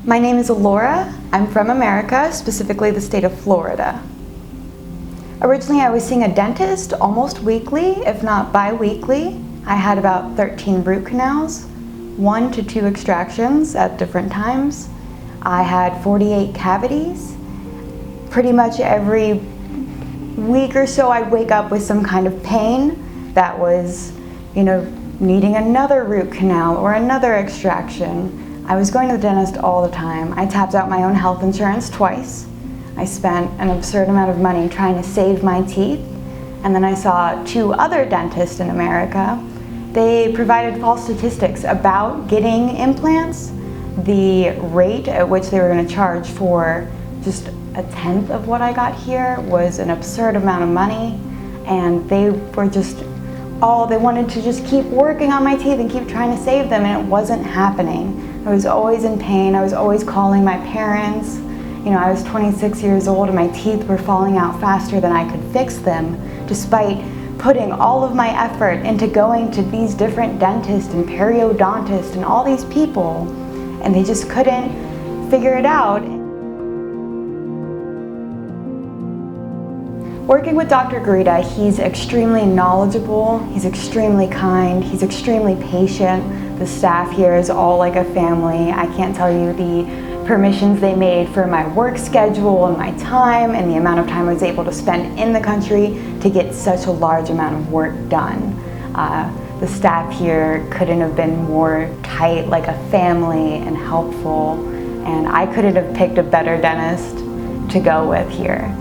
My name is Elora. I'm from America, specifically the state of Florida. Originally, I was seeing a dentist almost weekly, if not bi-weekly. I had about 13 root canals, 1 to 2 extractions at different times. I had 48 cavities. Pretty much every week or so, I'd wake up with some kind of pain that was, needing another root canal or another extraction. I was going to the dentist all the time. I tapped out my own health insurance twice. I spent an absurd amount of money trying to save my teeth. And then I saw 2 other dentists in America. They provided false statistics about getting implants. The rate at which they were going to charge for just a tenth of what I got here was an absurd amount of money. And they were they wanted to just keep working on my teeth and keep trying to save them, and it wasn't happening. I was always in pain. I was always calling my parents. I was 26 years old and my teeth were falling out faster than I could fix them, despite putting all of my effort into going to these different dentists and periodontists and all these people, and they just couldn't figure it out. Working with Dr. Garita, he's extremely knowledgeable, he's extremely kind, he's extremely patient. The staff here is all like a family. I can't tell you the permissions they made for my work schedule and my time and the amount of time I was able to spend in the country to get such a large amount of work done. The staff here couldn't have been more tight, like a family, and helpful, and I couldn't have picked a better dentist to go with here.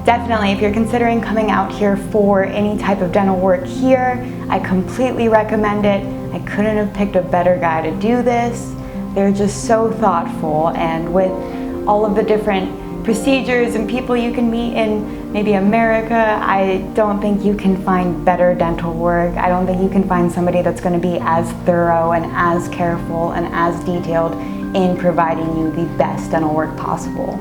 Definitely, if you're considering coming out here for any type of dental work here, I completely recommend it. I couldn't have picked a better guy to do this. They're just so thoughtful, and with all of the different procedures and people you can meet in maybe America, I don't think you can find better dental work. I don't think you can find somebody that's going to be as thorough and as careful and as detailed in providing you the best dental work possible.